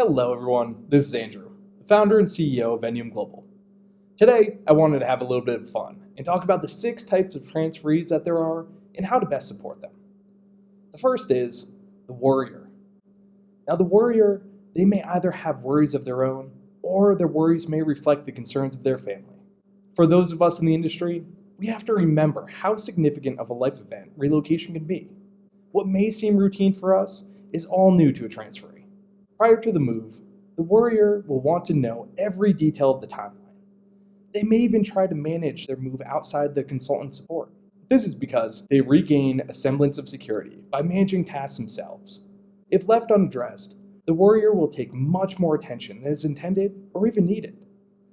Hello everyone, this is Andrew, the founder and CEO of Vendium Global. Today, I wanted to have a little bit of fun and talk about the 6 types of transferees that there are and how to best support them. The first is the Worrier. Now the Worrier, they may either have worries of their own or their worries may reflect the concerns of their family. For those of us in the industry, we have to remember how significant of a life event relocation can be. What may seem routine for us is all new to a transferee. Prior to the move, the Worrier will want to know every detail of the timeline. They may even try to manage their move outside the consultant support. This is because they regain a semblance of security by managing tasks themselves. If left unaddressed, the Worrier will take much more attention than is intended or even needed.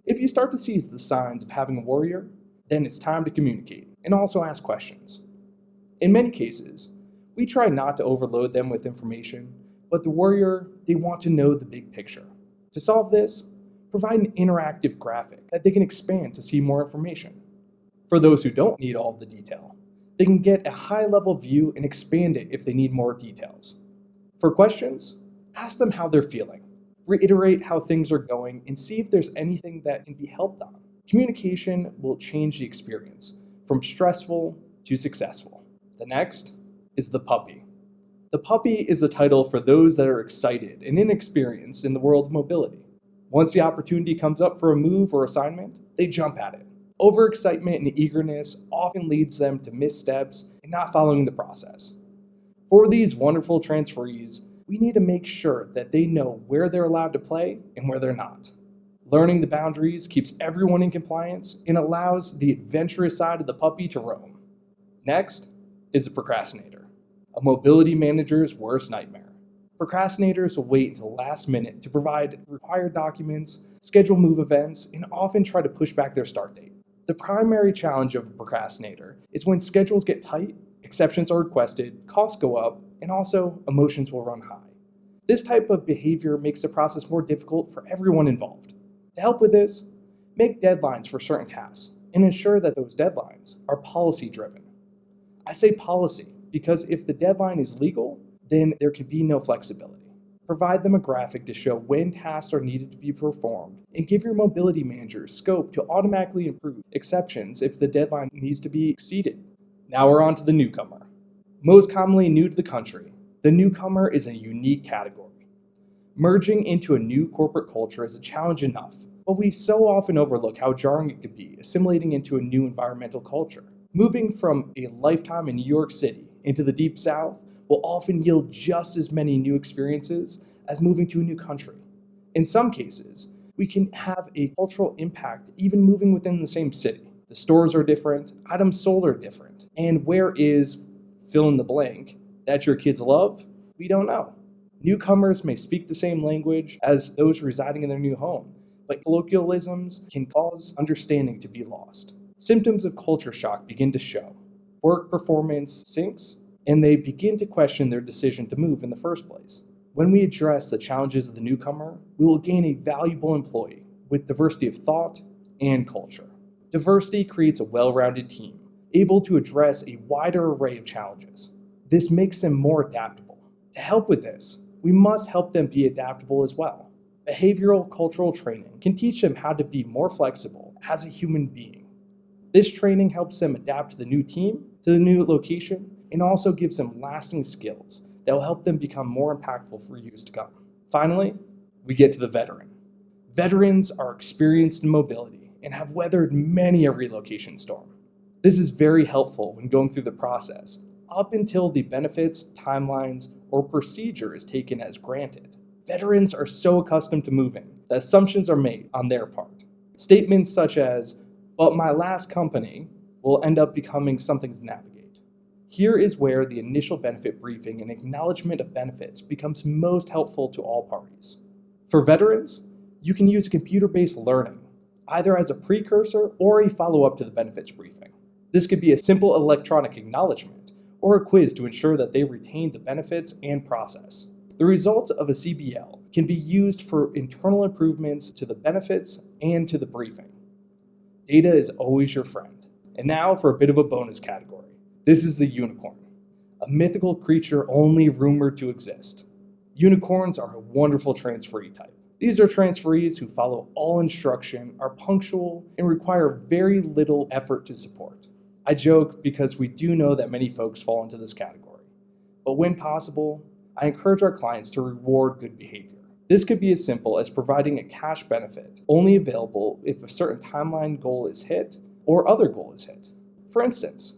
If you start to see the signs of having a Worrier, then it's time to communicate and also ask questions. In many cases, we try not to overload them with information, but the Worrier, they want to know the big picture. To solve this, provide an interactive graphic that they can expand to see more information. For those who don't need all of the detail, they can get a high-level view and expand it if they need more details. For questions, ask them how they're feeling. Reiterate how things are going and see if there's anything that can be helped on. Communication will change the experience from stressful to successful. The next is the puppy. The puppy is a title for those that are excited and inexperienced in the world of mobility. Once the opportunity comes up for a move or assignment, they jump at it. Overexcitement and eagerness often leads them to missteps and not following the process. For these wonderful transferees, we need to make sure that they know where they're allowed to play and where they're not. Learning the boundaries keeps everyone in compliance and allows the adventurous side of the puppy to roam. Next is the procrastinator, a mobility manager's worst nightmare. Procrastinators will wait until the last minute to provide required documents, schedule move events, and often try to push back their start date. The primary challenge of a procrastinator is when schedules get tight, exceptions are requested, costs go up, and also emotions will run high. This type of behavior makes the process more difficult for everyone involved. To help with this, make deadlines for certain tasks and ensure that those deadlines are policy-driven. I say policy because if the deadline is legal, then there can be no flexibility. Provide them a graphic to show when tasks are needed to be performed and give your mobility manager scope to automatically approve exceptions if the deadline needs to be exceeded. Now we're on to the newcomer. Most commonly new to the country, the newcomer is a unique category. Merging into a new corporate culture is a challenge enough, but we so often overlook how jarring it could be assimilating into a new environmental culture. Moving from a lifetime in New York City into the Deep South will often yield just as many new experiences as moving to a new country. In some cases, we can have a cultural impact even moving within the same city. The stores are different, items sold are different, and where is fill in the blank that your kids love? We don't know. Newcomers may speak the same language as those residing in their new home, but colloquialisms can cause understanding to be lost. Symptoms of culture shock begin to show. Work performance sinks, and they begin to question their decision to move in the first place. When we address the challenges of the newcomer, we will gain a valuable employee with diversity of thought and culture. Diversity creates a well-rounded team, able to address a wider array of challenges. This makes them more adaptable. To help with this, we must help them be adaptable as well. Behavioral cultural training can teach them how to be more flexible as a human being. This training helps them adapt to the new team, to the new location, and also gives them lasting skills that will help them become more impactful for years to come. Finally, we get to the veteran. Veterans are experienced in mobility and have weathered many a relocation storm. This is very helpful when going through the process, up until the benefits, timelines, or procedure is taken as granted. Veterans are so accustomed to moving that assumptions are made on their part. Statements such as, "But my last company," will end up becoming something to navigate. Here is where the initial benefit briefing and acknowledgement of benefits becomes most helpful to all parties. For veterans, you can use computer-based learning, either as a precursor or a follow-up to the benefits briefing. This could be a simple electronic acknowledgement or a quiz to ensure that they retain the benefits and process. The results of a CBL can be used for internal improvements to the benefits and to the briefing. Data is always your friend. And now for a bit of a bonus category. This is the unicorn, a mythical creature only rumored to exist. Unicorns are a wonderful transferee type. These are transferees who follow all instruction, are punctual, and require very little effort to support. I joke because we do know that many folks fall into this category. But when possible, I encourage our clients to reward good behavior. This could be as simple as providing a cash benefit, only available if a certain timeline goal is hit or other goal is hit. For instance,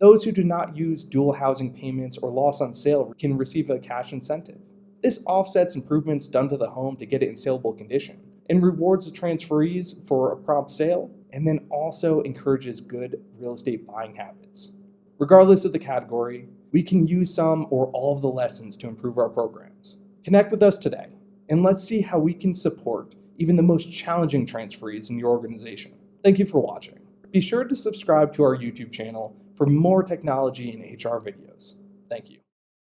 those who do not use dual housing payments or loss on sale can receive a cash incentive. This offsets improvements done to the home to get it in saleable condition and rewards the transferees for a prompt sale, and then also encourages good real estate buying habits. Regardless of the category, we can use some or all of the lessons to improve our programs. Connect with us today, and let's see how we can support even the most challenging transferees in your organization. Thank you for watching. Be sure to subscribe to our YouTube channel for more technology and HR videos. Thank you.